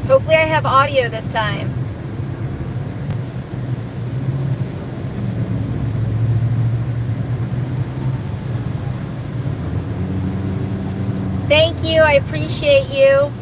Hopefully I have audio this time. Thank you. I appreciate you.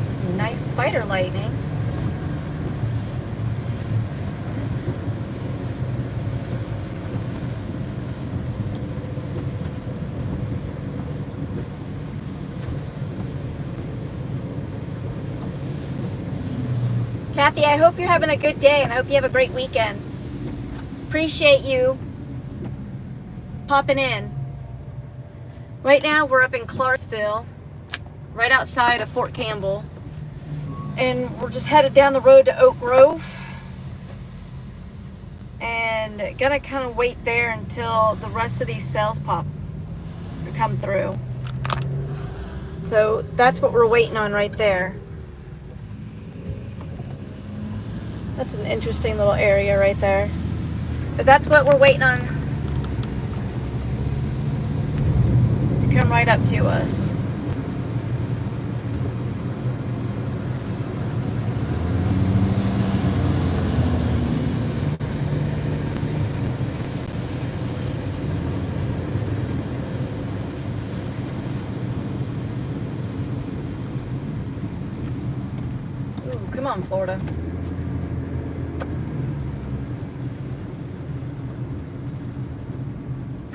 Some nice spider lightning. Kathy, I hope you're having a good day and I hope you have a great weekend. Appreciate you popping in. Right now we're up in Clarksville, right outside of Fort Campbell. And we're just headed down the road to Oak Grove. And gonna kind of wait there until the rest of these cells come through. So that's what we're waiting on right there. That's an interesting little area right there. But that's what we're waiting on to come right up to us. Ooh, come on, Florida.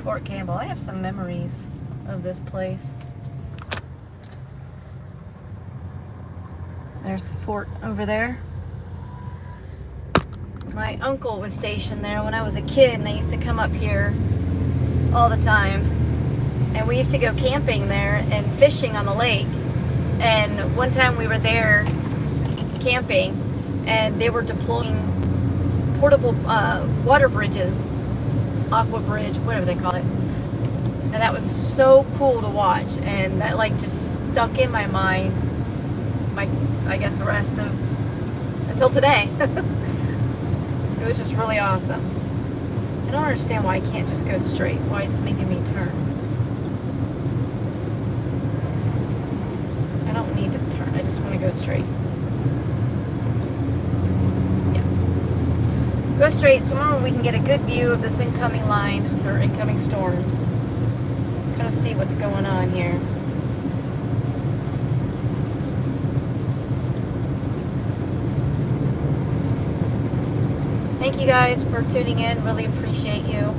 Fort Campbell. I have some memories of this place. There's a fort over there. My uncle was stationed there when I was a kid, and I used to come up here all the time. And we used to go camping there and fishing on the lake. And one time we were there camping, and they were deploying portable water bridges. Aqua Bridge, whatever they call it. And that was so cool to watch, and that like just stuck in my mind, I guess the rest of until today. It was just really awesome. I don't understand why I can't just go straight, why it's making me turn. I don't need to turn, I just want to go straight. Go straight somewhere where we can get a good view of this incoming line or incoming storms. Kind of see what's going on here. Thank you guys for tuning in. Really appreciate you.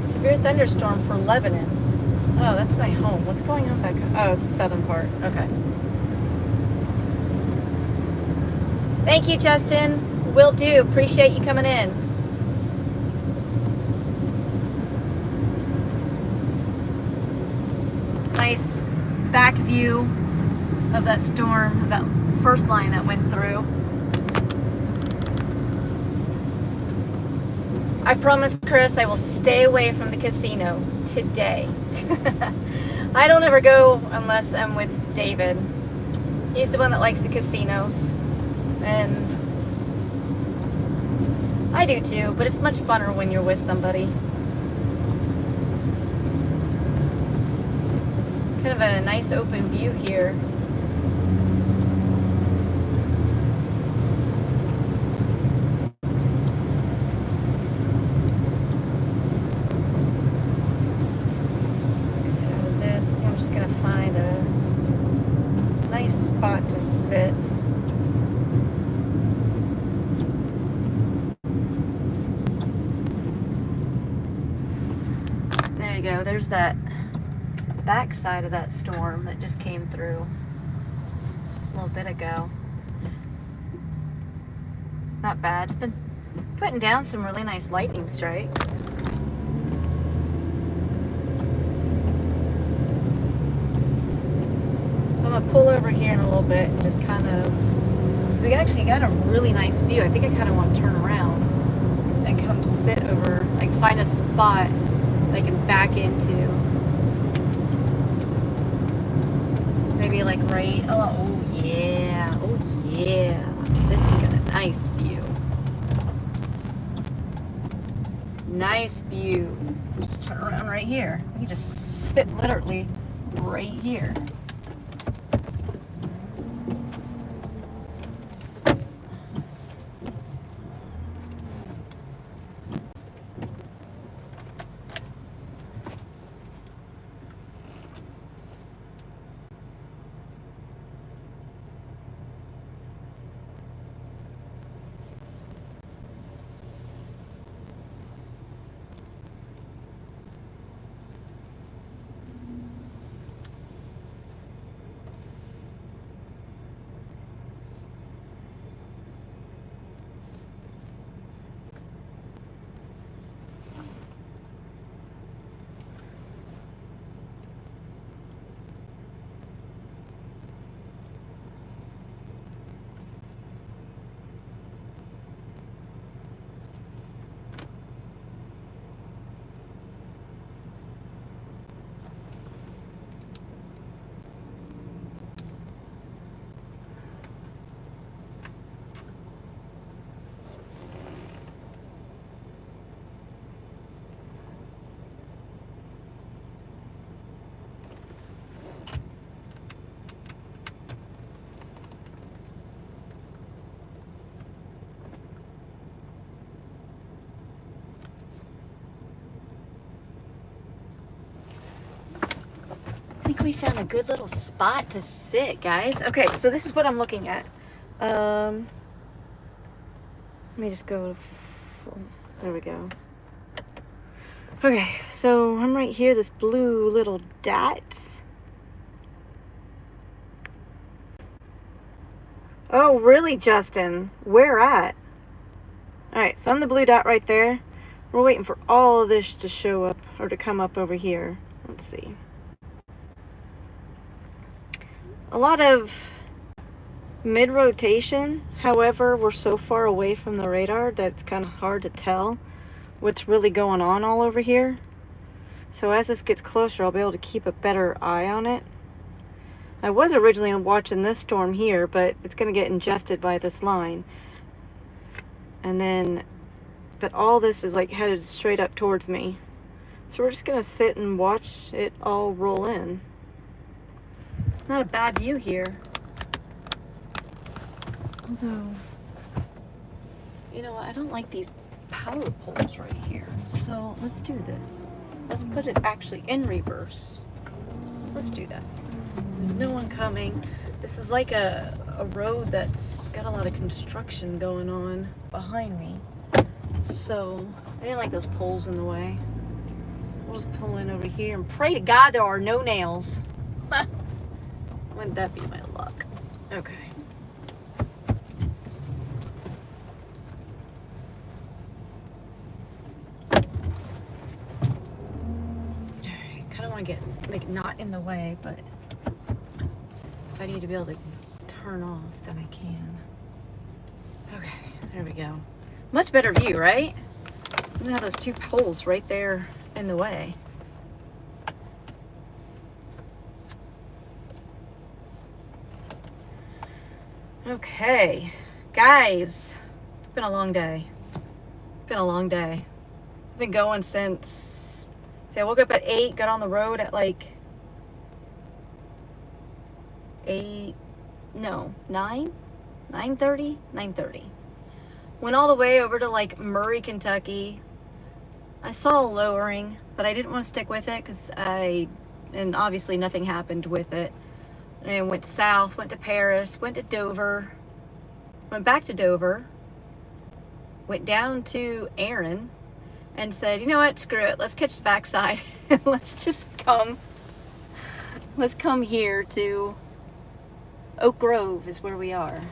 Severe thunderstorm for Lebanon. Oh, that's my home. What's going on back? Oh, it's the southern part. Okay. Thank you, Justin. Will do. Appreciate you coming in. Nice back view of that storm, that first line that went through. I promise, Chris, I will stay away from the casino today. I don't ever go unless I'm with David. He's the one that likes the casinos. And I do too, but it's much funner when you're with somebody. Kind of a nice open view here. Exit out of this. I'm just gonna find a nice spot to sit. Go. There's that back side of that storm that just came through a little bit ago. Not bad. It's been putting down some really nice lightning strikes. So I'm gonna pull over here in a little bit and just kind of, so we actually got a really nice view. I think I kind of want to turn around and come sit over, like find a spot I can back into. Maybe like right, oh yeah, this has got a nice view. Nice view. Just turn around right here. You can just sit literally right here. I think we found a good little spot to sit, guys. Okay, so this is what I'm looking at. Let me just go. There we go. Okay, so I'm right here, this blue little dot. Oh, really, Justin? Where at? Alright, so I'm the blue dot right there. We're waiting for all of this to show up, or to come up over here. Let's see. A lot of mid-rotation. However, we're so far away from the radar that it's kind of hard to tell what's really going on all over here. So as this gets closer, I'll be able to keep a better eye on it. I was originally watching this storm here, but it's going to get ingested by this line. And then, but all this is like headed straight up towards me. So we're just going to sit and watch it all roll in. Not a bad view here. Although, you know, I don't like these power poles right here. So let's do this. Let's put it actually in reverse. Let's do that. There's no one coming. This is like a road that's got a lot of construction going on behind me. So I didn't like those poles in the way. We'll just pull in over here and pray to God there are no nails. Wouldn't that be my luck? Okay. Alright, kind of want to get, like, not in the way, but if I need to be able to turn off, then I can. Okay, there we go. Much better view, right? Look at those two poles right there in the way. Okay, guys, it's been a long day. It's been a long day. I've been going since, see, I woke up at 8, got on the road at like 9? 9:30? 9:30. Went all the way over to like Murray, Kentucky. I saw a lowering, but I didn't want to stick with it and obviously nothing happened with it. And went south, went to Paris, went to Dover, went back to Dover, went down to Erin, and said, you know what, screw it, let's catch the backside and let's come here to Oak Grove is where we are,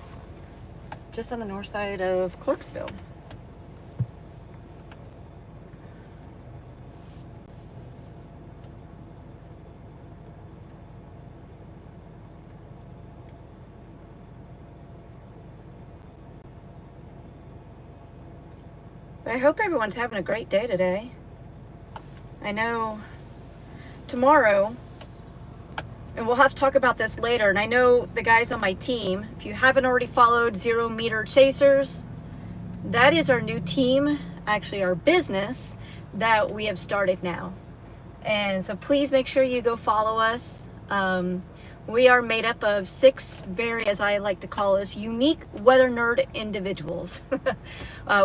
just on the north side of Clarksville. I hope everyone's having a great day today. I know tomorrow, and we'll have to talk about this later, and I know the guys on my team, if you haven't already followed 0 Meter Chasers, that is our new team, actually our business that we have started now. And so please make sure you go follow us. We are made up of 6 very, as I like to call us, unique weather nerd individuals.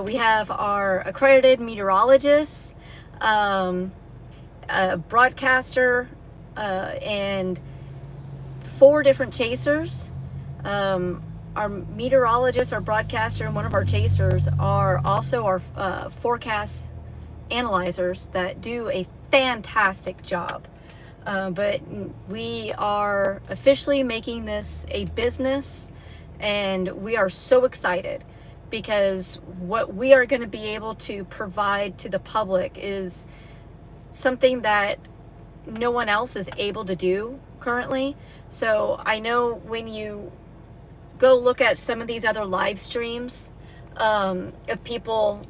We have our accredited meteorologist, a broadcaster, and 4 different chasers. Our meteorologist, our broadcaster, and one of our chasers are also our forecast analyzers that do a fantastic job. But we are officially making this a business, and we are so excited because what we are going to be able to provide to the public is something that no one else is able to do currently. So I know when you go look at some of these other live streams of people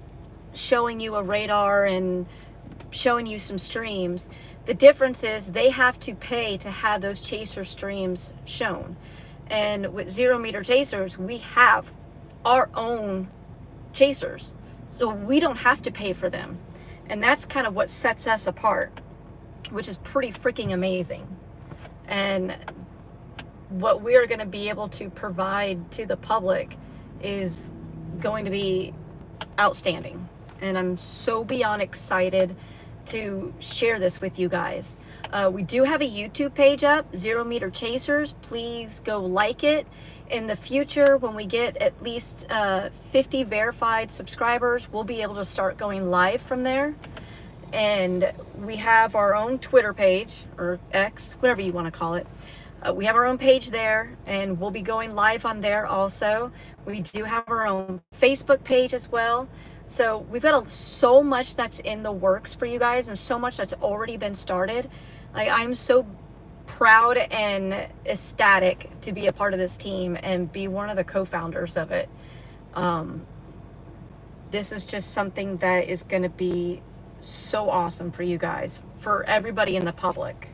showing you a radar and showing you some streams, the difference is they have to pay to have those chaser streams shown. And with 0 Meter Chasers, we have our own chasers, so we don't have to pay for them. And that's kind of what sets us apart, which is pretty freaking amazing. And what we're going to be able to provide to the public is going to be outstanding. And I'm so beyond excited to share this with you guys. We do have a YouTube page up, 0 Meter Chasers. Please go like it. In the future, when we get at least 50 verified subscribers, we'll be able to start going live from there. And we have our own Twitter page, or X, whatever you want to call it. We have our own page there, and we'll be going live on there also. We do have our own Facebook page as well. So we've got so much that's in the works for you guys, and so much that's already been started. I'm so proud and ecstatic to be a part of this team and be one of the co-founders of it. This is just something that is going to be so awesome for you guys, for everybody in the public.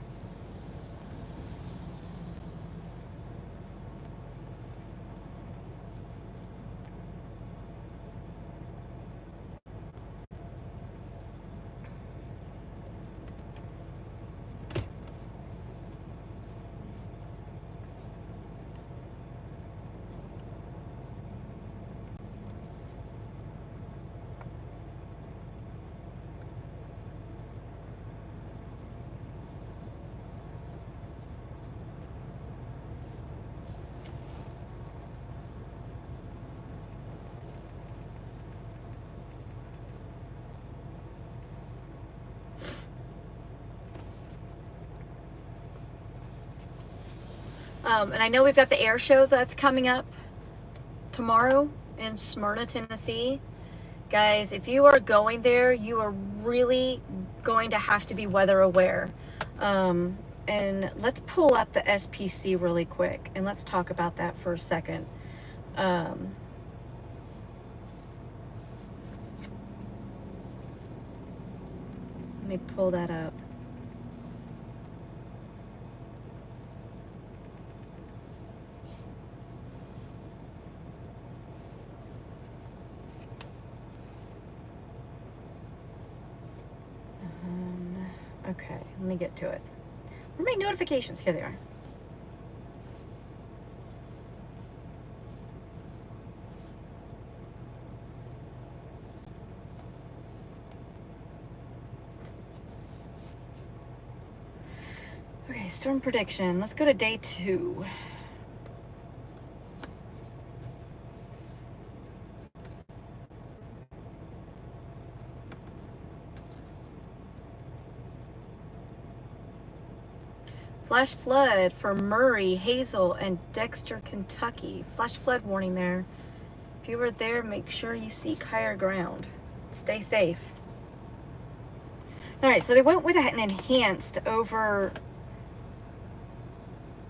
And I know we've got the air show that's coming up tomorrow in Smyrna, Tennessee. Guys, if you are going there, you are really going to have to be weather aware. And let's pull up the SPC really quick, and let's talk about that for a second. Let me pull that up. Okay, let me get to it. Where are my notifications? Here they are. Okay, storm prediction. Let's go to day 2. Flash flood for Murray, Hazel, and Dexter, Kentucky. Flash flood warning there. If you were there, make sure you seek higher ground. Stay safe. All right, so they went with an enhanced over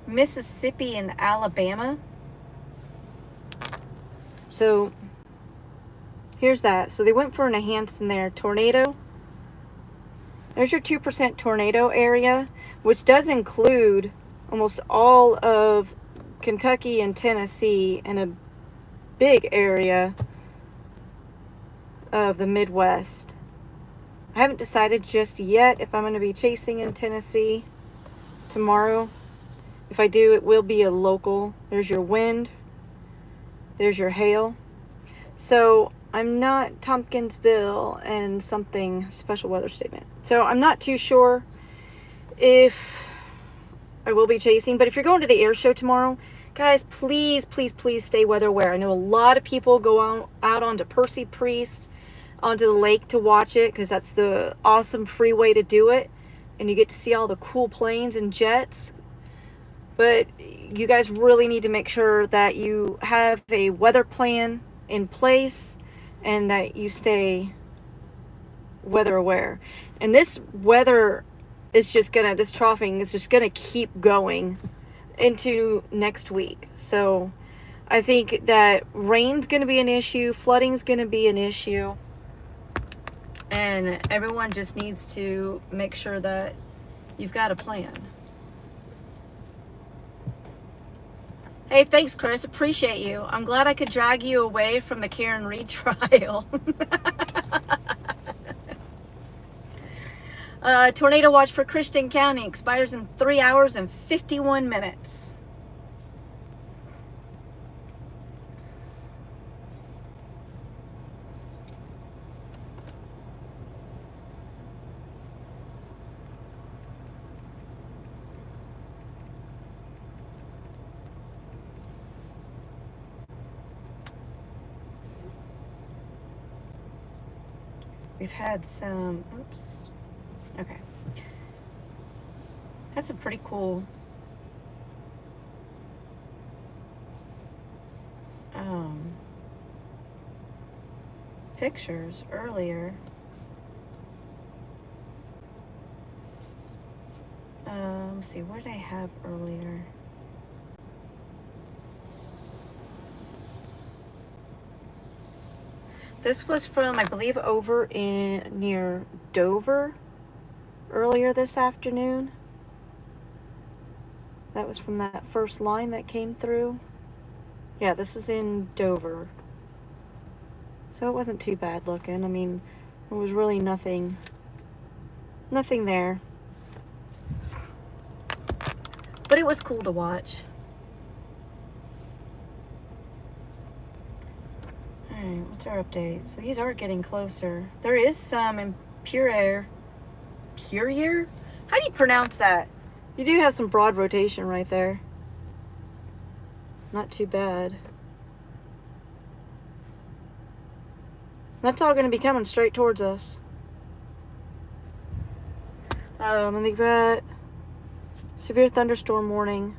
Mississippi and Alabama. So Here's that. So they went for an enhanced in there. Tornado. There's your 2% tornado area, which does include almost all of Kentucky and Tennessee and a big area of the Midwest. I haven't decided just yet if I'm going to be chasing in Tennessee tomorrow. If I do, it will be a local. There's your wind. There's your hail. So I'm not Tompkinsville and something special weather statement. So I'm not too sure if I will be chasing. But if you're going to the air show tomorrow, guys, please, please, please stay weather aware. I know a lot of people go out onto Percy Priest, onto the lake to watch it because that's the awesome free way to do it. And you get to see all the cool planes and jets. But you guys really need to make sure that you have a weather plan in place and that you stay weather aware. And this weather is just gonna, this troughing is just gonna keep going into next week. So I think that rain's gonna be an issue, flooding's gonna be an issue, and everyone just needs to make sure that you've got a plan. Hey, thanks, Chris. Appreciate you. I'm glad I could drag you away from the Karen Reed trial. Tornado watch for Christian County expires in 3 hours and 51 minutes. We've had some, oops, okay. That's a pretty cool pictures earlier. Let's see, what did I have earlier? This was from, I believe, over in near Dover earlier this afternoon. That was from that first line that came through. Yeah, this is in Dover. So it wasn't too bad looking. I mean, there was really nothing there. But it was cool to watch. Alright, what's our update? So these are getting closer. There is some in Pure Puryear? How do you pronounce that? You do have some broad rotation right there. Not too bad. That's all going to be coming straight towards us. And they've got severe thunderstorm warning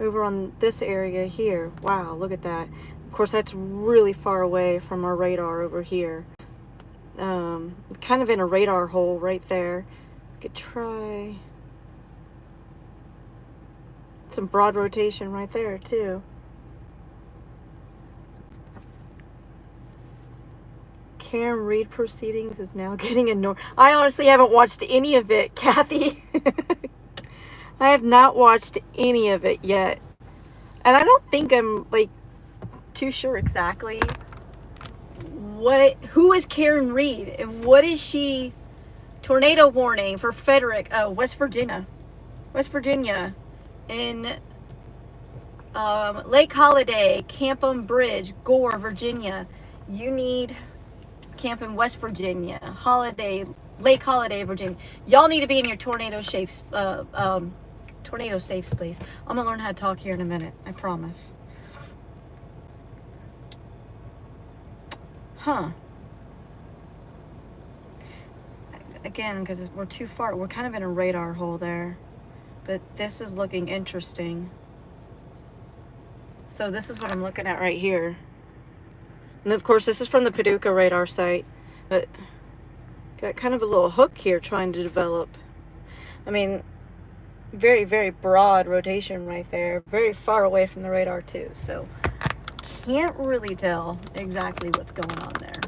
over on this area here. Wow, look at that. Of course, that's really far away from our radar over here. Kind of in a radar hole right there. We could try some broad rotation right there too. Karen Reed proceedings is now getting ignored. I honestly haven't watched any of it, Kathy. I have not watched any of it yet. And I don't think I'm like too sure exactly who is Karen Reed and what is she? Tornado warning for Frederick, West Virginia in Lake Holiday, Campum Bridge, Gore, Virginia. You need Campum, West Virginia, Lake Holiday, Virginia. Y'all need to be in your tornado safe space. I'm gonna learn how to talk here in a minute. I promise. Huh. Again, because we're too far. We're kind of in a radar hole there. But this is looking interesting. So this is what I'm looking at right here. And of course, this is from the Paducah radar site. But got kind of a little hook here trying to develop. I mean, very, very broad rotation right there. Very far away from the radar too. So can't really tell exactly what's going on there.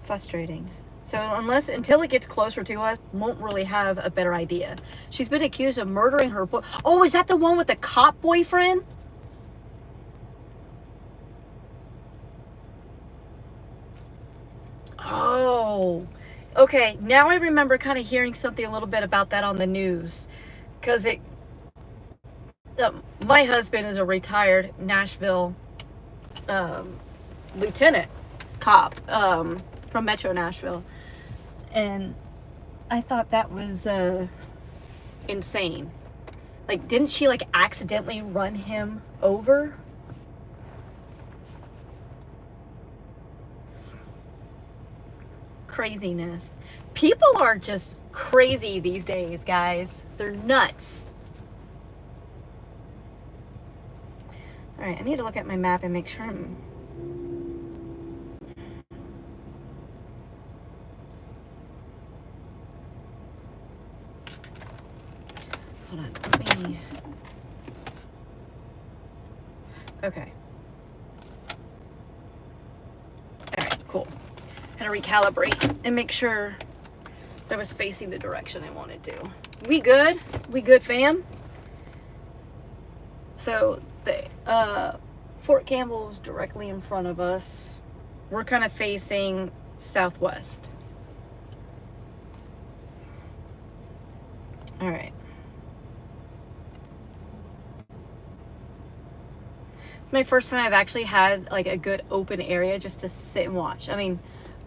Frustrating. So until it gets closer to us, won't really have a better idea. She's been accused of murdering her boy. Oh, is that the one with the cop boyfriend? Oh, okay. Now I remember kind of hearing something a little bit about that on the news, because my husband is a retired Nashville lieutenant cop from Metro Nashville, and I thought that was insane. Like, didn't she like accidentally run him over? Craziness. People are just crazy these days, guys. They're nuts. All right, I need to look at my map and make sure I'm... Hold on, let me... Okay. All right, cool. Had to recalibrate and make sure that I was facing the direction I wanted to. We good? We good, fam? So the Fort Campbell's directly in front of us. We're kind of facing southwest. All right. My first time I've actually had like a good open area just to sit and watch. I mean,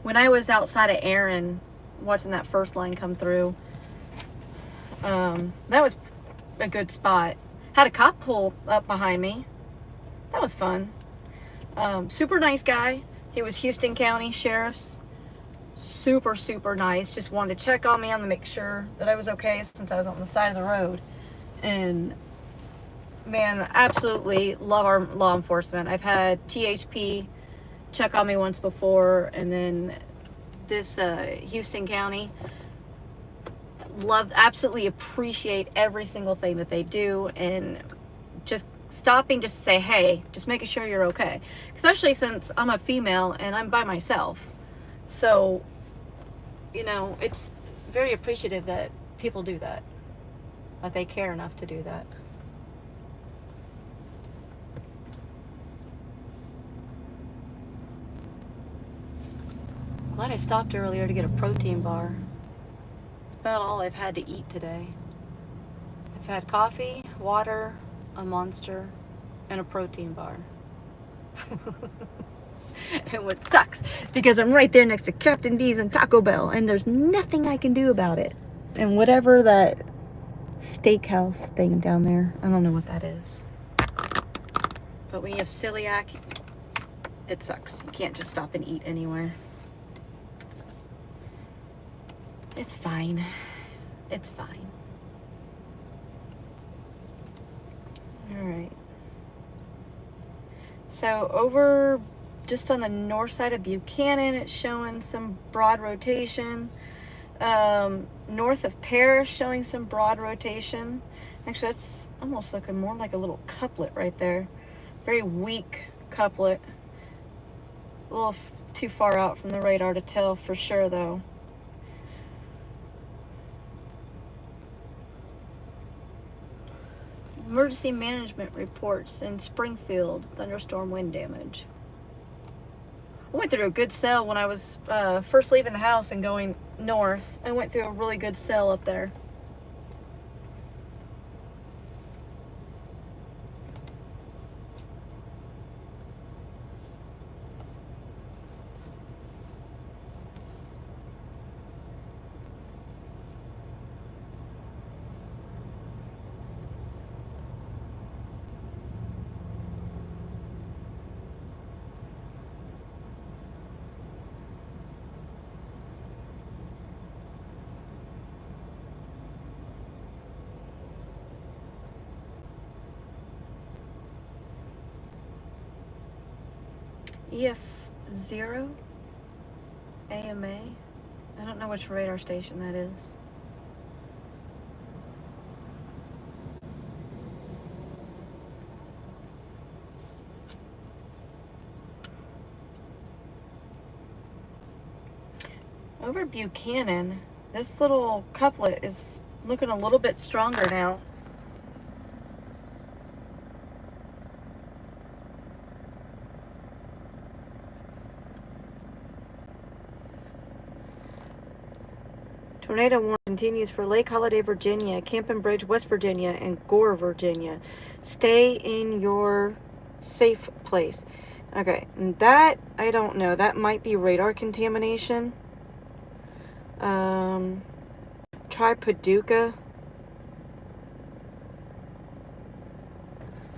when I was outside of Aaron watching that first line come through, that was a good spot. Had a cop pull up behind me. That was fun. Super nice guy. He was Houston County Sheriff's. Super, super nice. Just wanted to check on me to make sure that I was okay since I was on the side of the road. And man, absolutely love our law enforcement. I've had THP check on me once before, and then this Houston County. Absolutely appreciate every single thing that they do, and just stopping just to say, hey, just making sure you're okay. Especially since I'm a female and I'm by myself. So, you know, it's very appreciative that people do that. That they care enough to do that. Glad I stopped earlier to get a protein bar. It's about all I've had to eat today. I've had coffee, water, a Monster, and a protein bar. And what sucks, because I'm right there next to Captain D's and Taco Bell, and there's nothing I can do about it. And whatever that steakhouse thing down there, I don't know what that is. But when you have celiac, it sucks. You can't just stop and eat anywhere. It's fine. It's fine. All right. So over just on the north side of Buchanan, it's showing some broad rotation. North of Paris, showing some broad rotation. Actually, that's almost looking more like a little couplet right there. Very weak couplet. A little too far out from the radar to tell for sure, though. Emergency management reports in Springfield, thunderstorm wind damage. I went through a good cell when I was first leaving the house and going north. I went through a really good cell up there. EF0 AMA. I don't know which radar station that is. over Buchanan, this little couplet is looking a little bit stronger now. Tornado warning continues for Lake Holiday, Virginia, Campen Bridge, West Virginia, and Gore, Virginia. Stay in your safe place. Okay, that, I don't know. That might be radar contamination. Try Paducah.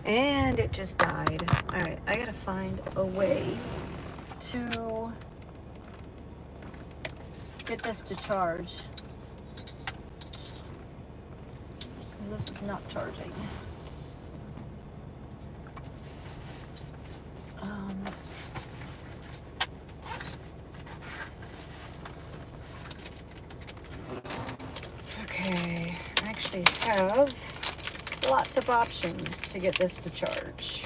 And it just died. Alright, I gotta find a way to get this to charge. Because this is not charging. Okay, I actually have lots of options to get this to charge.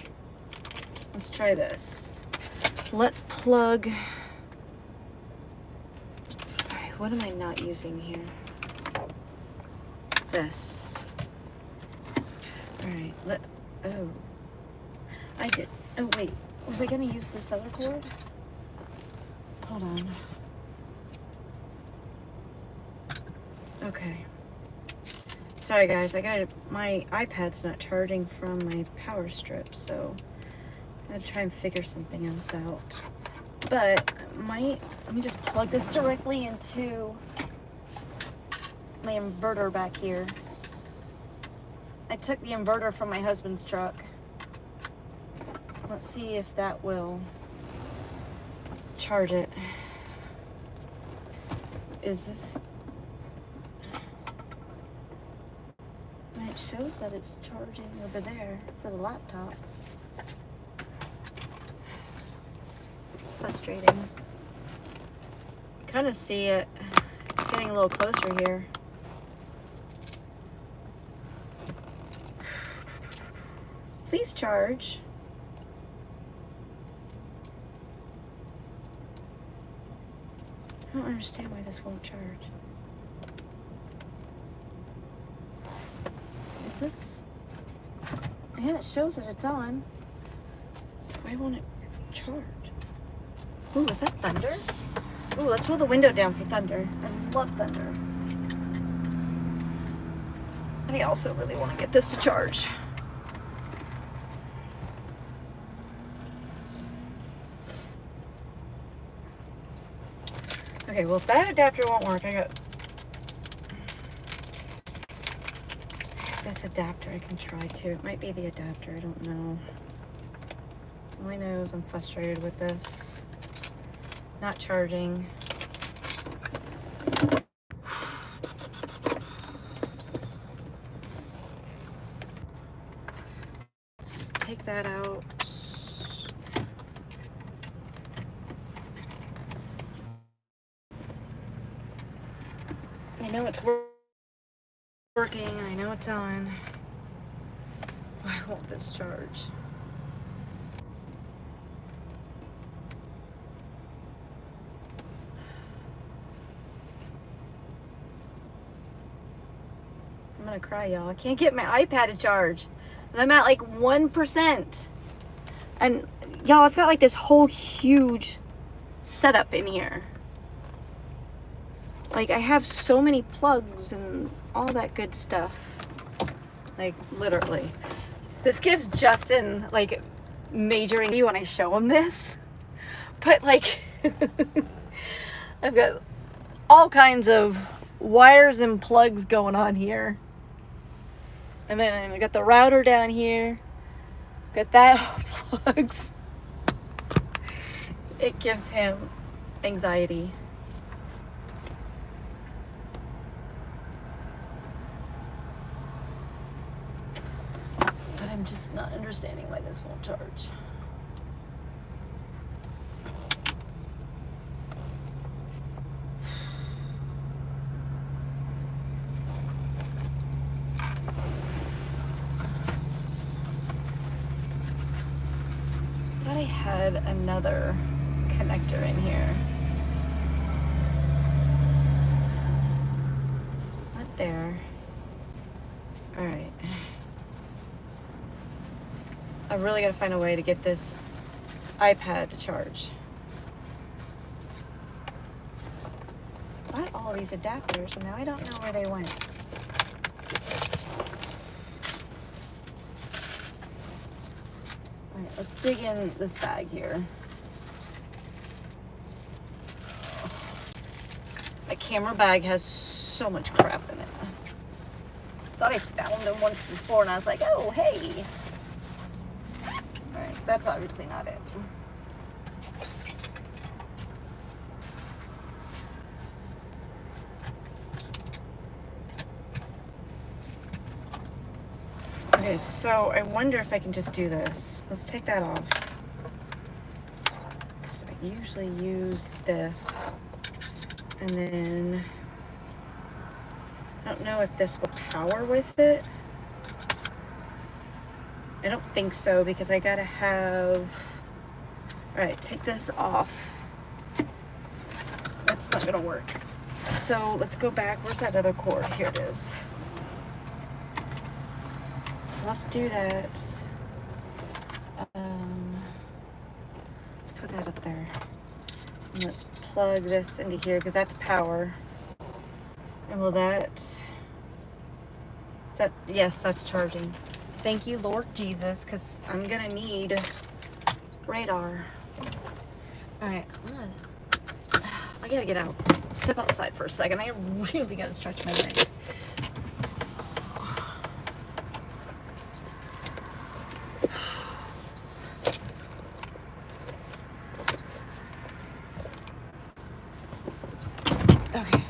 Let's try this. Let's plug. Alright, what am I not using here? This. Alright, oh. I did. Oh, wait. Was I gonna use this other cord? Hold on. Okay. Sorry guys, my iPad's not charging from my power strip, so I'm gonna try and figure something else out. But let me just plug this directly into my inverter back here. I took the inverter from my husband's truck. Let's see if that will charge it. Is this... It shows that it's charging over there for the laptop. Frustrating. Kind of see it getting a little closer here. Please charge. I don't understand why this won't charge. Is this... Yeah, it shows that it's on. So why won't it charge? Ooh, is that thunder? Ooh, let's roll the window down for thunder. I love thunder. And I also really want to get this to charge. Okay, well if that adapter won't work, I got... This adapter I can try too. It might be the adapter, I don't know. All I know is I'm frustrated with this. Not charging. Let's take that out. I know it's working, I know it's on. Why won't this charge? I'm gonna cry, y'all. I can't get my iPad to charge. And I'm at like 1%. And y'all, I've got like this whole huge setup in here. Like I have so many plugs and all that good stuff. Like literally. This gives Justin like major anxiety when I show him this. But like I've got all kinds of wires and plugs going on here. And then I got the router down here. Got that plugs. It gives him anxiety. But I'm just not understanding why this won't charge. I had another connector in here. there. All right. I really got to find a way to get this iPad to charge. I bought all these adapters and now I don't know where they went. All right, let's dig in this bag here. My camera bag has so much crap in it. Thought I found them once before and I was like, oh, hey. All right, that's obviously not it. Okay, so I wonder if I can just do this. Let's take that off. Because I usually use this. And then, I don't know if this will power with it. I don't think so because I gotta have, all right, take this off. That's not gonna work. So let's go back. Where's that other cord? Here it is. So let's do that. Let's put that up there. And let's plug this into here because that's power. And will that, is that, yes, that's charging. Thank you, Lord Jesus, because I'm gonna need radar. All right, I gotta get out. Step outside for a second. I really gotta stretch my legs. Okay.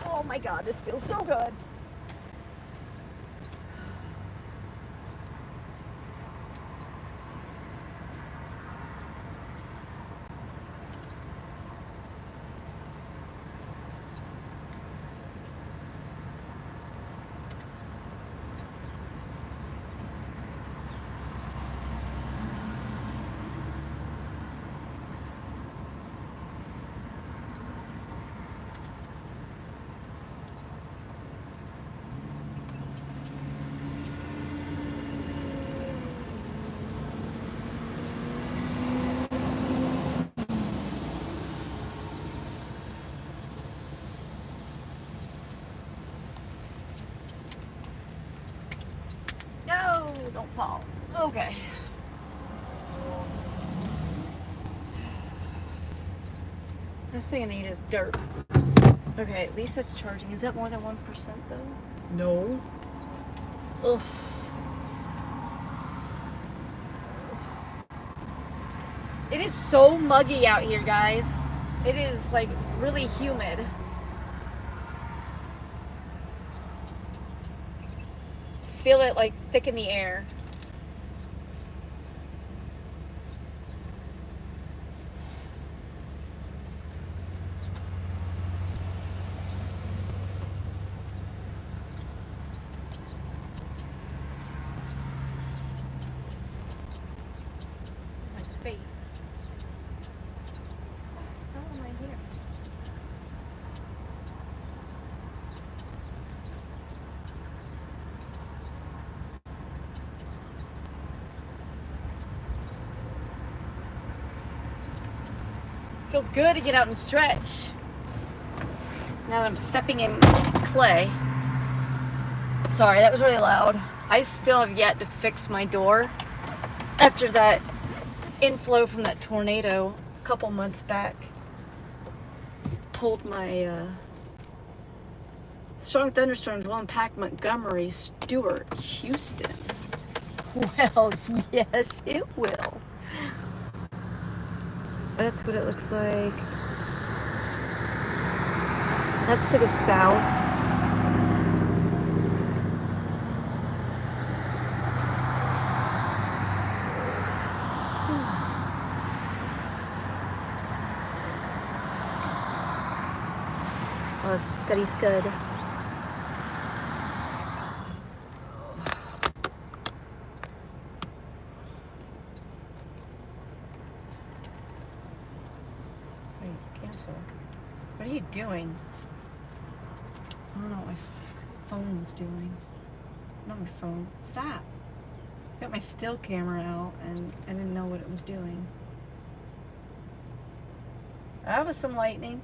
Oh my God, this feels so good. No, don't fall. Okay. This thing I need is dirt. Okay, at least it's charging. Is that more than 1% though? No. Ugh. It is so muggy out here, guys. It is like really humid. Feel it like thick in the air. My face. How am I here? Feels good to get out and stretch. Now that I'm stepping in clay. Sorry, that was really loud. I still have yet to fix my door after that inflow from that tornado a couple months back. Pulled my strong thunderstorms will impact Montgomery, Stewart, Houston. Well, yes, it will. That's what it looks like. That's to the south. Oh, scuddy scud. Wait, cancel. What are you doing? my phone was doing. Not my phone. Stop. Got my still camera out and I didn't know what it was doing. That was some lightning.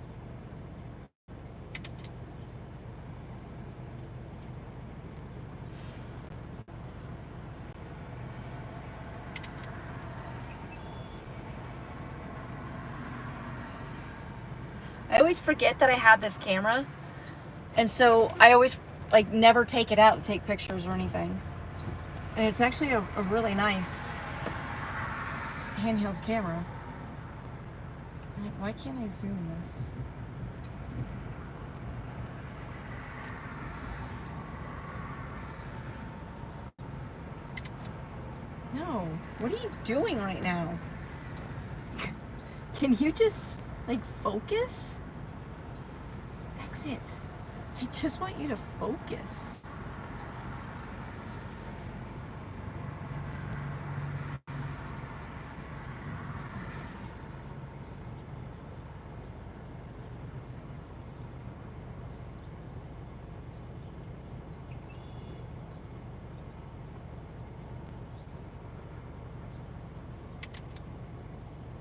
I always forget that I have this camera, and so I always like never take it out to take pictures or anything. And it's actually a really nice handheld camera. Like, why can't I zoom this? No, what are you doing right now? Can you just like focus? Exit. I just want you to focus.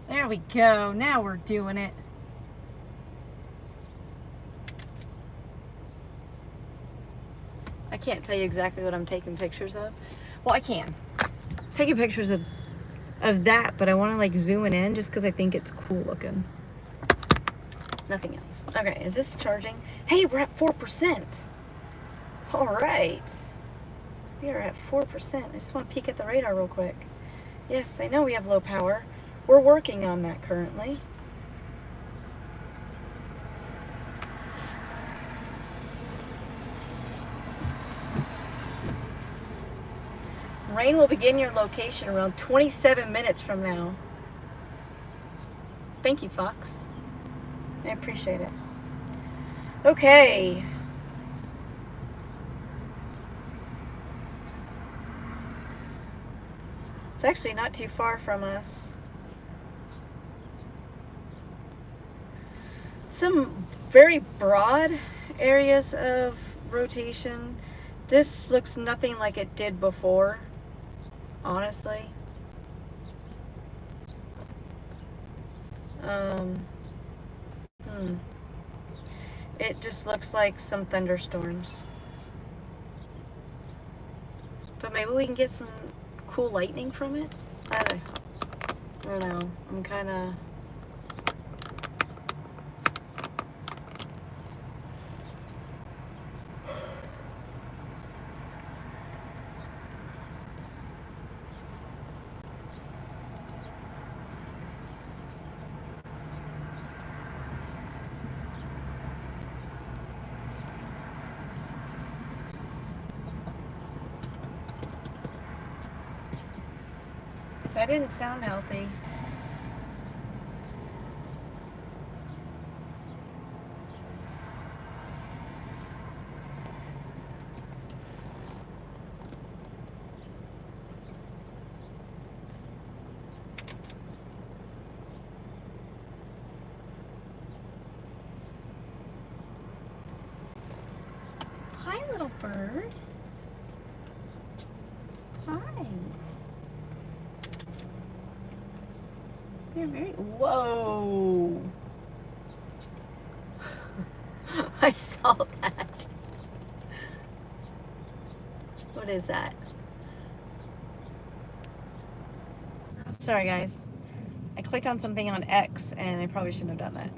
There we go. Now we're doing it. I can't tell you exactly what I'm taking pictures of. Well, I can. Taking pictures of that, but I want to like zoom it in just because I think it's cool looking. Nothing else. Okay, is this charging? Hey, we're at 4%. All right. We are at 4%. I just want to peek at the radar real quick. Yes, I know we have low power. We're working on that currently. Rain will begin your location around 27 minutes from now. Thank you, Fox. I appreciate it. Okay. It's actually not too far from us. Some very broad areas of rotation. This looks nothing like it did before, honestly. It just looks like some thunderstorms. But maybe we can get some cool lightning from it? I don't know. I'm kind of... That didn't sound healthy. Hi, little bird. Hi. You're very... Whoa. I saw that. What is that? Sorry, guys. I clicked on something on X and I probably shouldn't have done that.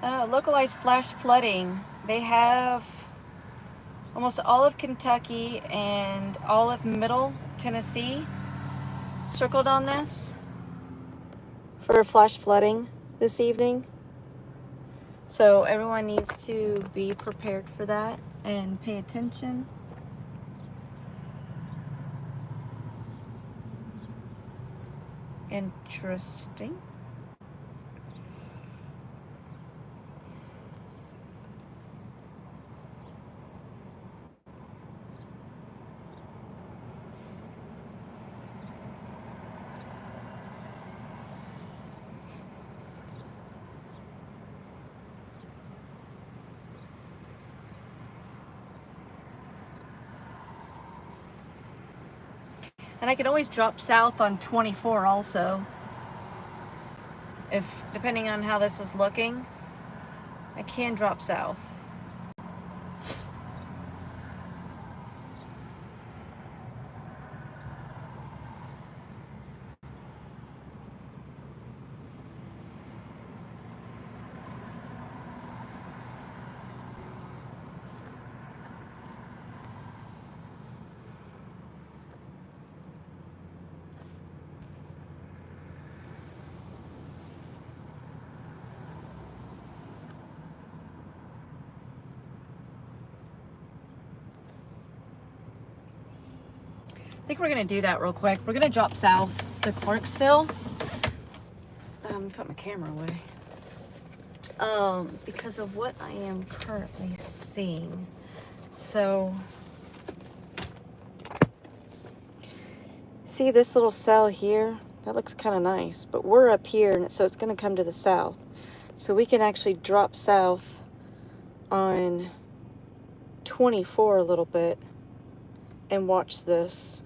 Localized flash flooding. They have almost all of Kentucky and all of Middle Tennessee circled on this for flash flooding this evening. So everyone needs to be prepared for that and pay attention. Interesting. And I can always drop south on 24 also. If, depending on how this is looking, I can drop south. I think we're gonna do that real quick. We're gonna drop south to Clarksville. Put my camera away. Because of what I am currently seeing. So, see this little cell here? That looks kind of nice, but we're up here, and so it's gonna come to the south. So we can actually drop south on 24 a little bit and watch this.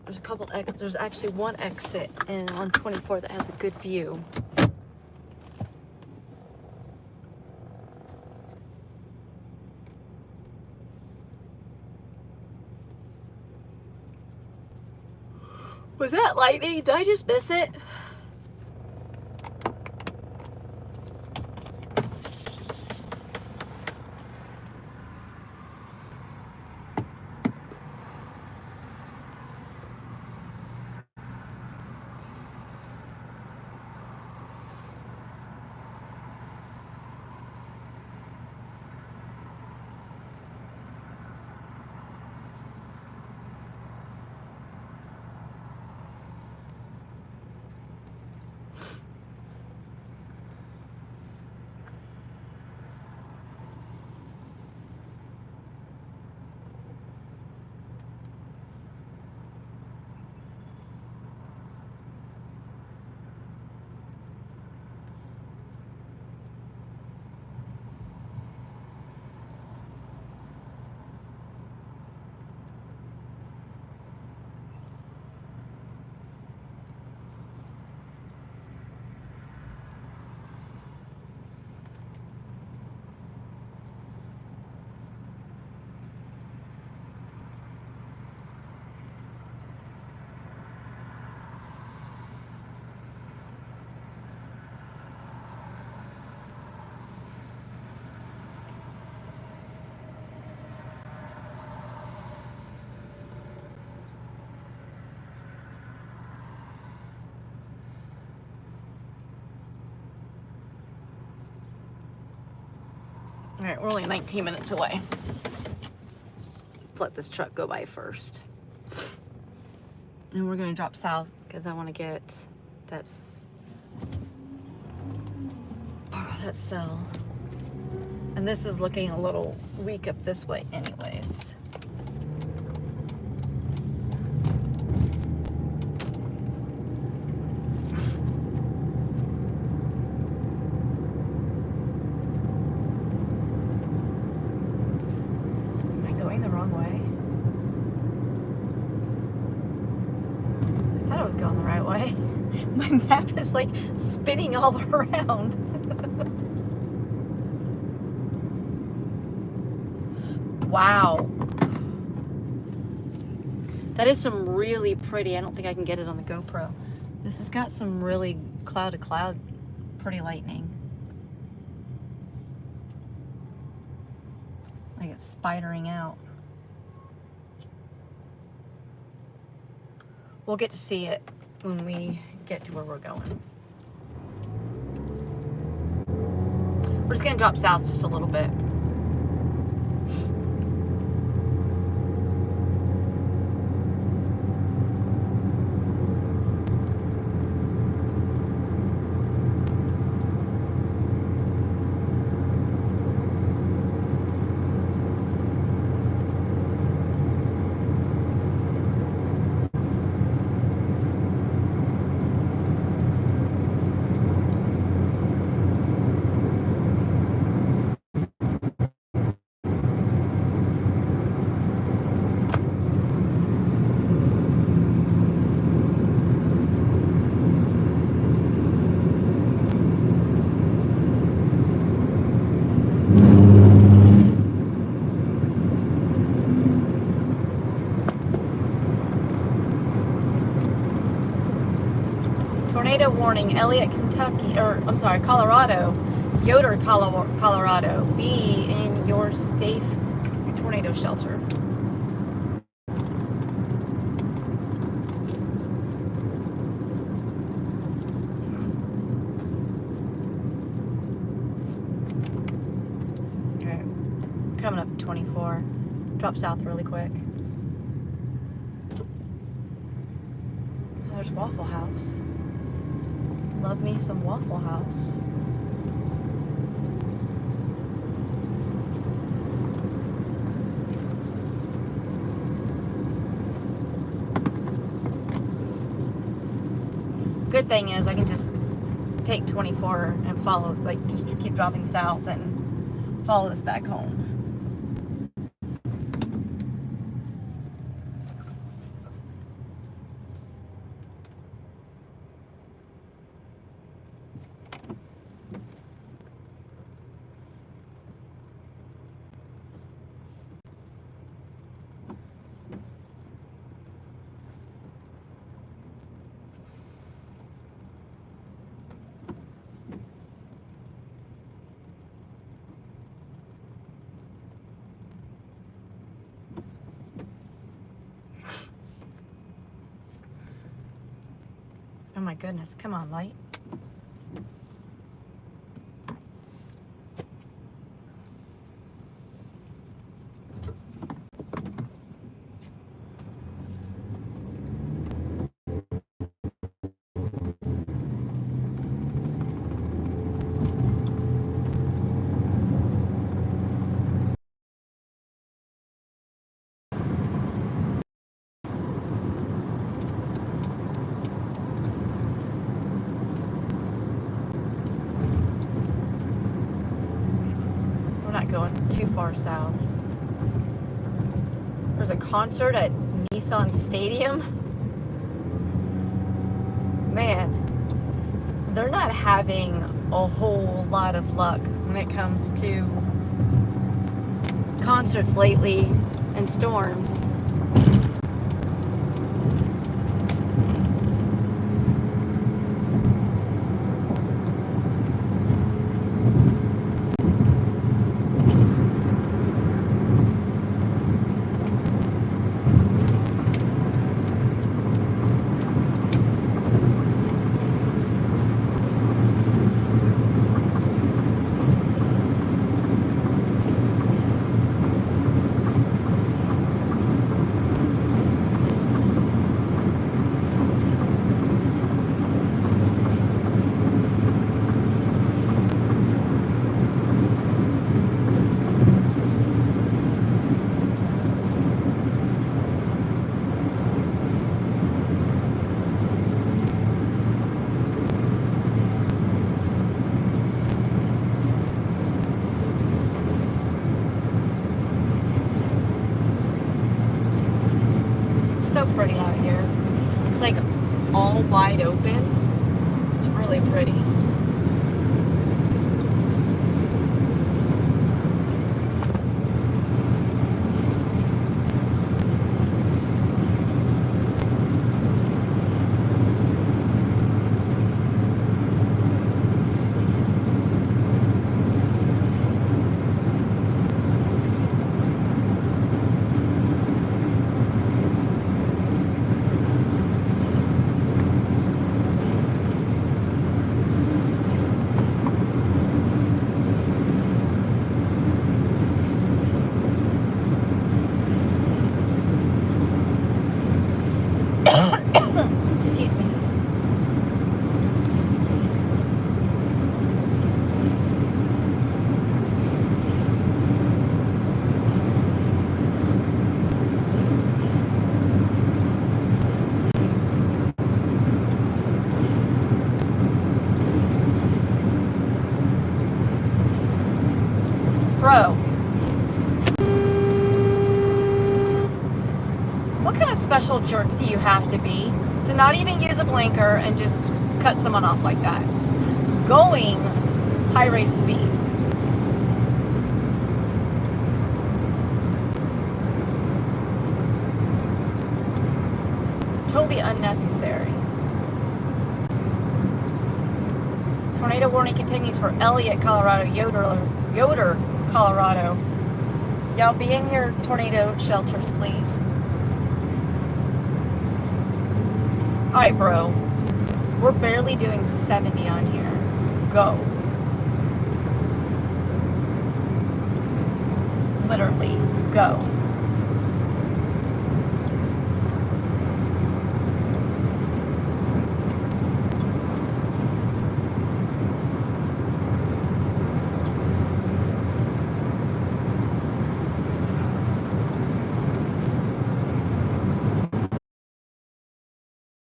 There's a couple, there's actually one exit and on 24 that has a good view. Was that lightning? Did I just miss it? All right, we're only 19 minutes away. Let this truck go by first. And we're gonna drop south because I want to get that cell. And this is looking a little weak up this way anyways. Going the right way. My map is like spinning all around. Wow. That is some really pretty, I don't think I can get it on the GoPro. This has got some really cloud to cloud, pretty lightning. Like it's spidering out. We'll get to see it when we get to where we're going. We're just gonna drop south just a little bit. Tornado warning, Elliott, Kentucky, or I'm sorry, Colorado, Yoder, Colorado. Be in your safe tornado shelter. Okay, coming up 24. Drop south really quick. There's Waffle House. Love me some Waffle House. Good thing is I can just take 24 and follow, like just keep dropping south and follow this back home. Oh my goodness, come on, light. Going too far south. There's a concert at Nissan Stadium. Man, they're not having a whole lot of luck when it comes to concerts lately and storms. So pretty out here. It's like all wide open. It's really pretty. special jerk do you have to be to not even use a blinker and just cut someone off like that? Going high rate of speed. Totally unnecessary. Tornado warning continues for Elliott, Colorado, Yoder, Colorado. Y'all be in your tornado shelters, please. Alright, bro. We're barely doing 70 on here. Go. Literally, go.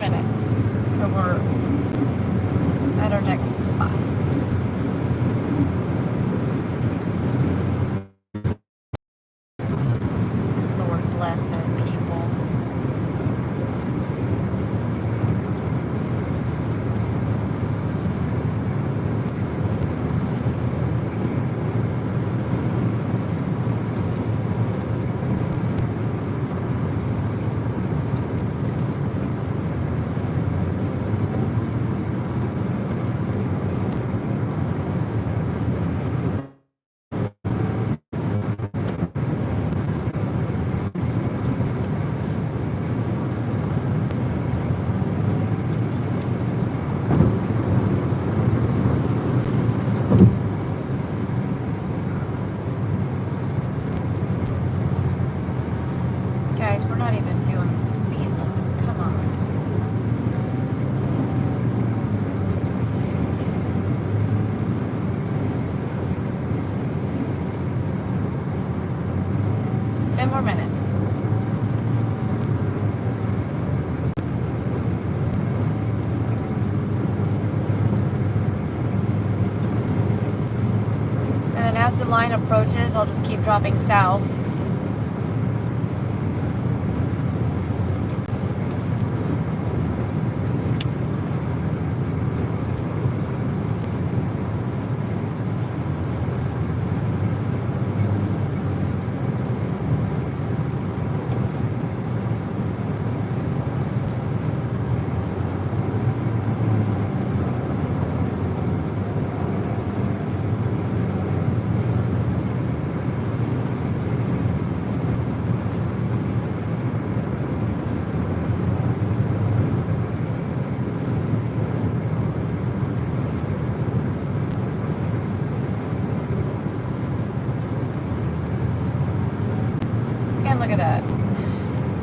Minutes till we're at our next spot. Lord bless our people. Guys, we're not even doing the speed limit. Come on. Ten more minutes. And then as the line approaches, I'll just keep dropping south. And look at that.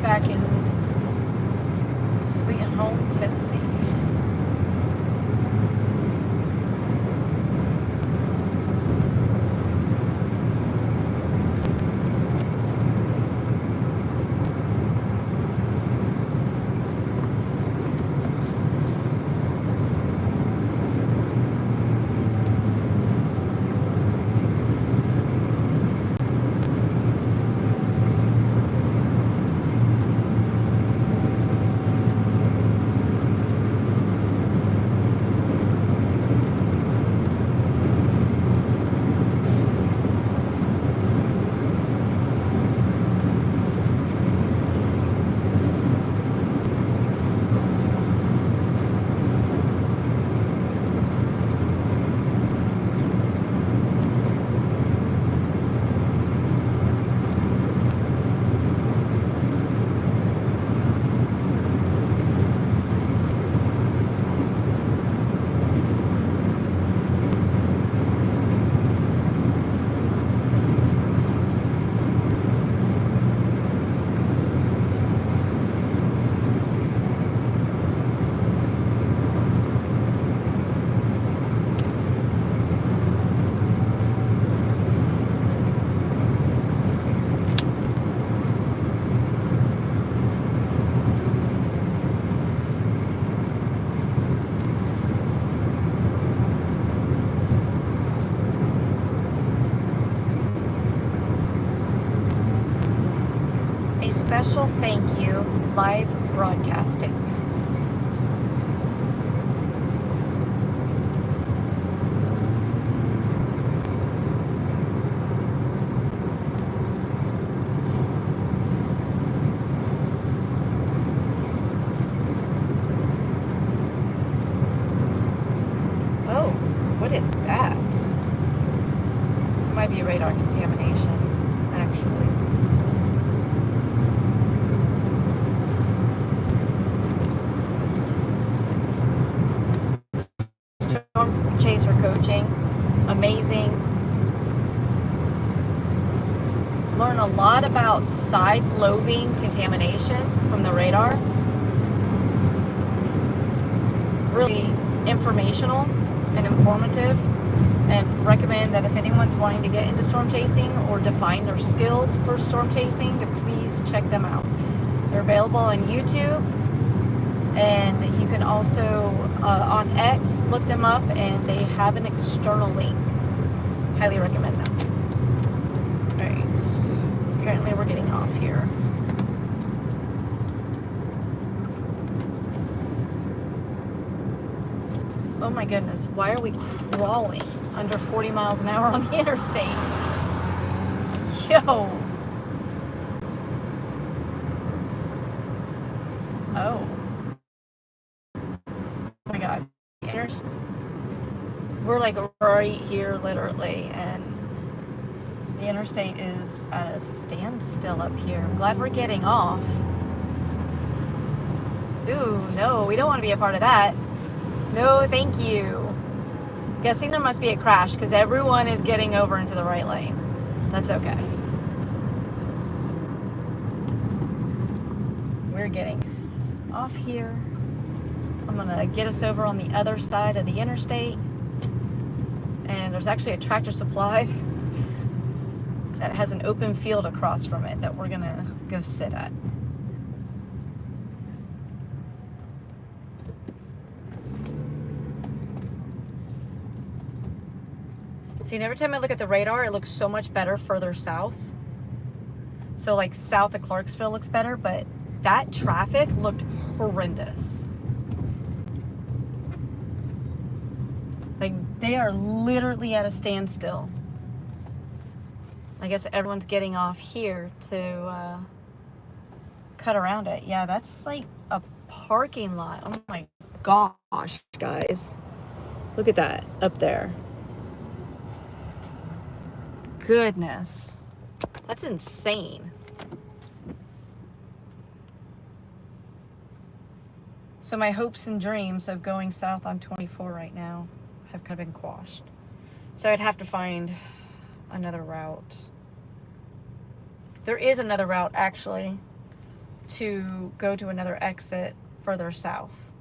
Back in sweet home Tennessee. special thank you live broadcasting. Oh, what is that? It might be radar contamination, actually. Storm chaser coaching, amazing. Learn a lot about side lobing contamination from the radar. Really informational and informative, and recommend that if anyone's wanting to get into storm chasing or define their skills for storm chasing, to please check them out. They're available on YouTube, and you can also on X look them up, and they have an external link. Highly recommend them. Alright, apparently we're getting off here. Oh my goodness, why are we crawling under 40 miles an hour on the interstate? Yo. Oh. Oh my god. We're like right here literally, and the interstate is at a standstill up here. I'm glad we're getting off. Ooh, no, we don't want to be a part of that. No, thank you. Guessing there must be a crash because everyone is getting over into the right lane. That's okay. We're getting off here. I'm gonna get us over on the other side of the interstate. And there's actually a Tractor Supply that has an open field across from it that we're gonna go sit at. See, and every time I look at the radar, it looks so much better further south. So like south of Clarksville looks better, but that traffic looked horrendous. Like they are literally at a standstill. I guess everyone's getting off here to cut around it. Yeah, that's like a parking lot. Oh my gosh, guys. Look at that up there. Goodness. That's insane. So my hopes and dreams of going south on 24 right now have kind of been quashed. So I'd have to find another route. There is another route actually to go to another exit further south.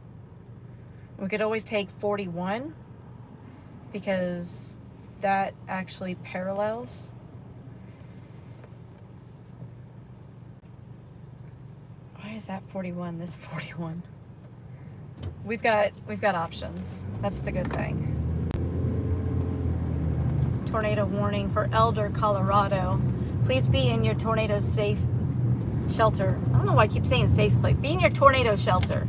We could always take 41 because that actually parallels. Why is that 41? This 41. We've got options. That's the good thing. Tornado warning for Elder, Colorado. Please be in your tornado safe shelter. I don't know why I keep saying safe, but be in your tornado shelter.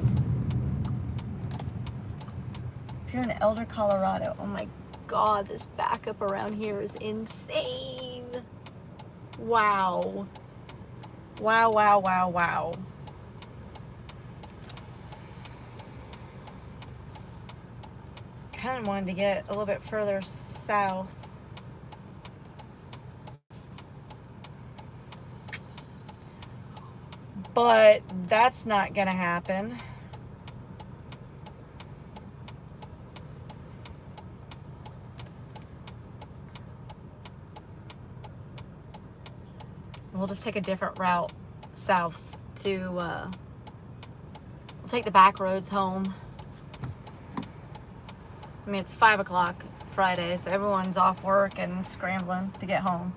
If you're in Elder, Colorado, oh my God, this backup around here is insane. Wow. Wow, wow, wow, wow. Kind of wanted to get a little bit further south. But that's not gonna happen. We'll just take a different route south to, we'll take the back roads home. I mean, it's 5 o'clock Friday, so everyone's off work and scrambling to get home.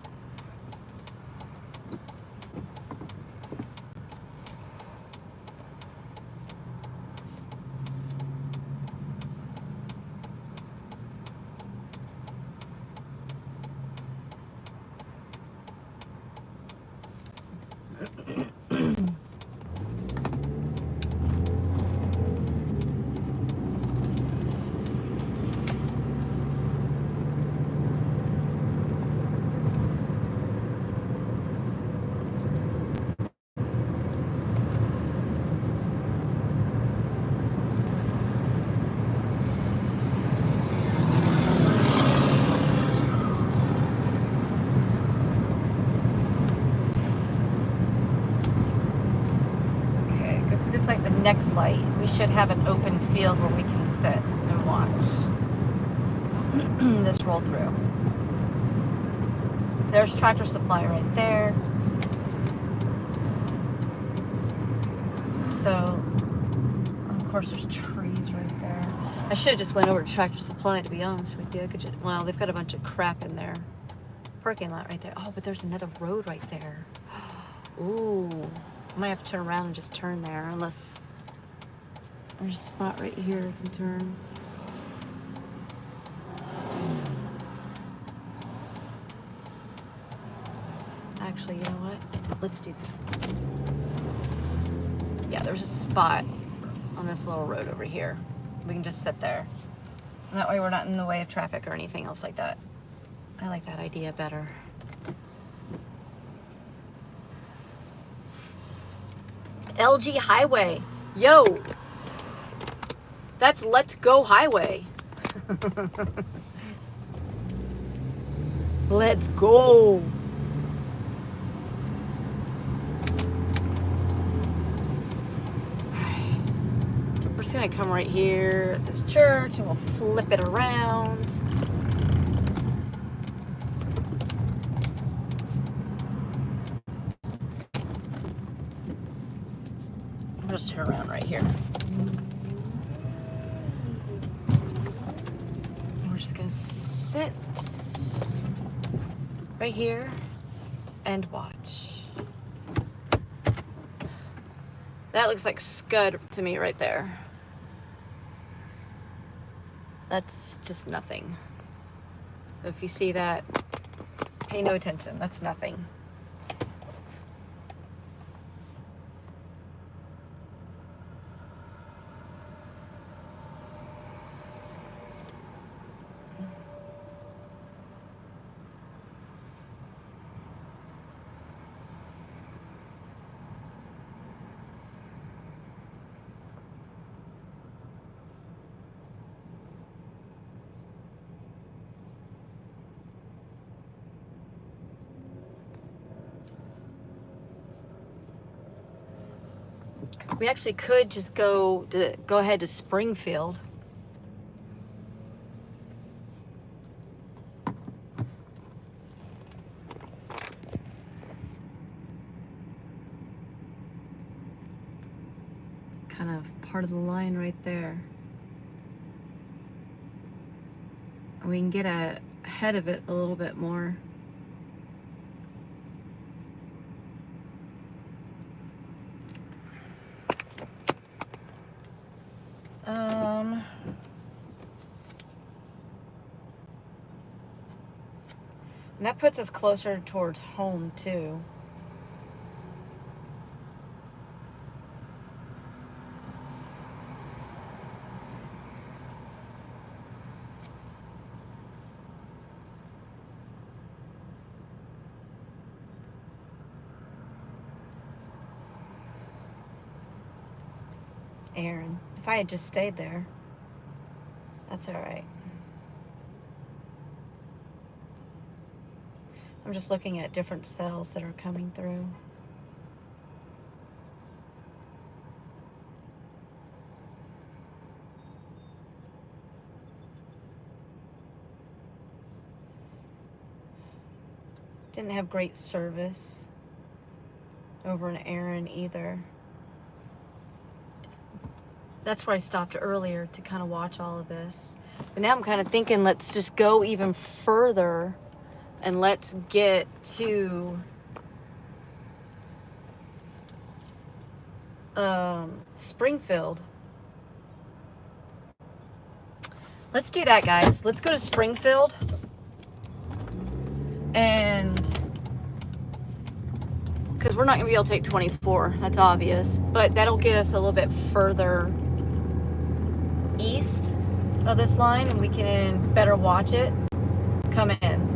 next light, we should have an open field where we can sit and watch this roll through. There's Tractor Supply right there. So, of course, there's trees right there. I should have just went over to Tractor Supply, to be honest with you. I could just, well, they've got a bunch of crap in there. Parking lot right there. Oh, but there's another road right there. Ooh, I might have to turn around and just turn there, unless there's a spot right here I can turn. Actually, you know what? Let's do this. Yeah, there's a spot on this little road over here. We can just sit there. And that way we're not in the way of traffic or anything else like that. I like that idea better. LG Highway. Yo! That's Let's Go Highway. Let's go. We're just gonna come right here at this church and we'll flip it around. I'll just turn around right here. We're just gonna sit right here and watch. That looks like Scud to me right there. That's just nothing. So if you see that, pay no attention. That's nothing. We actually could just go ahead to Springfield. Kind of part of the line right there. And we can get ahead of it a little bit more. And that puts us closer towards home too. Aaron, if I had just stayed there, that's all right. I'm just looking at different cells that are coming through. Didn't have great service over in Aaron either. That's where I stopped earlier to kind of watch all of this. But now I'm kind of thinking, let's just go even further and let's get to Springfield. Let's do that, guys. Let's go to Springfield. And because we're not going to be able to take 24, that's obvious. But that'll get us a little bit further east of this line, and we can better watch it come in.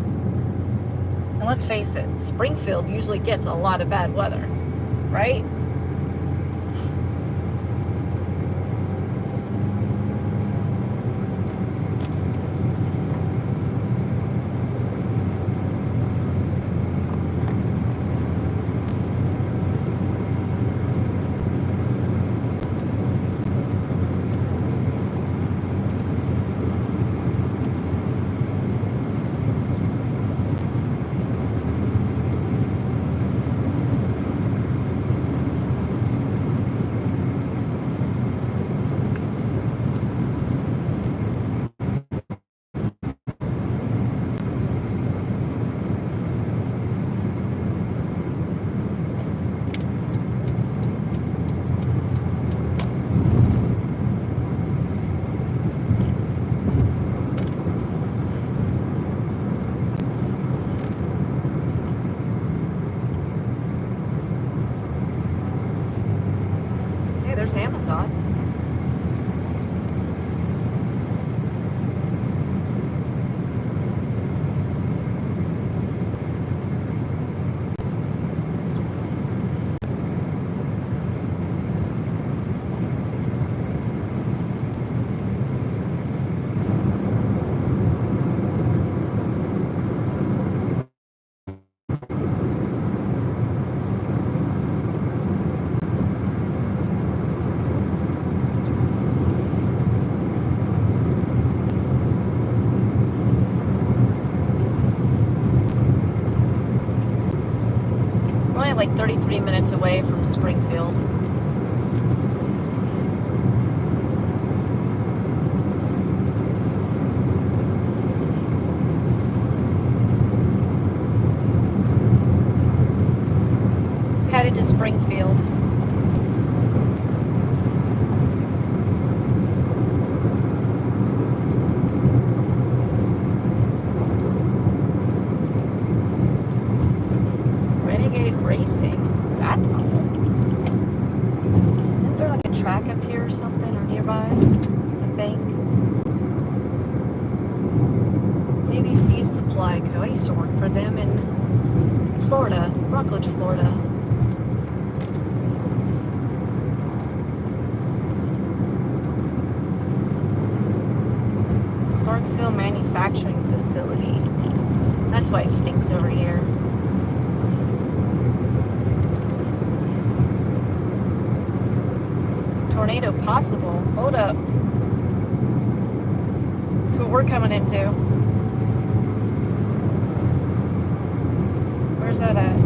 And let's face it, Springfield usually gets a lot of bad weather, right? Hey, there's Amazon. Like 33 minutes away from Springfield. Headed to Springfield. Racing. That's cool. Isn't there like a track up here or something or nearby? I think. ABC Supply Co. I used to work for them in Florida, Rockledge, Florida. Clarksville Manufacturing Facility. That's why it stinks over here. Tornado possible. Hold up. That's what we're coming into. Where's that at?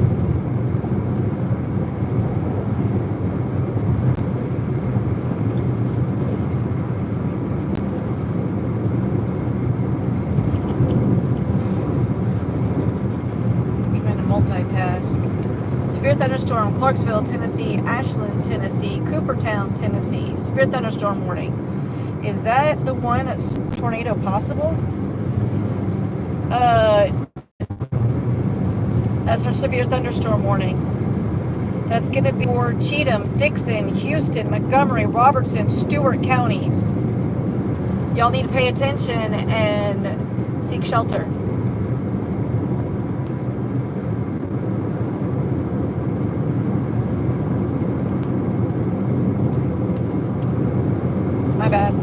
I'm trying to multitask. Severe thunderstorm, Clarksville, Tennessee, Ashland, Tennessee, Coopertown, Tennessee. Severe thunderstorm warning. Is that the one that's tornado possible? That's our severe thunderstorm warning. That's going to be for Cheatham, Dixon, Houston, Montgomery, Robertson, Stewart counties. Y'all need to pay attention and seek shelter. My bad.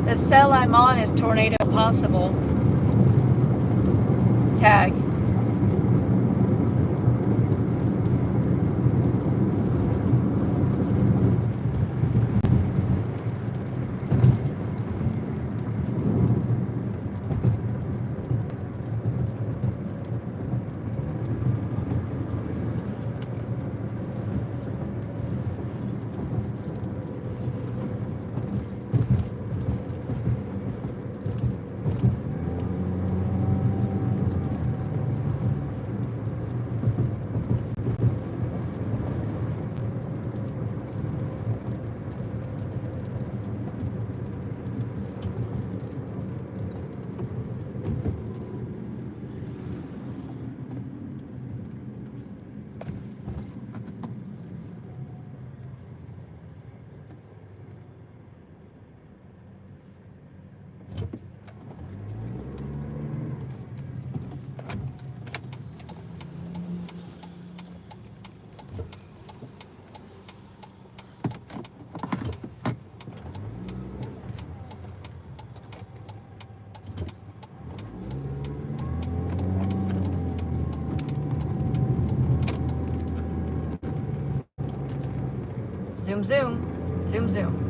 The cell I'm on is tornado possible. Tag. Zoom, zoom. Zoom, zoom.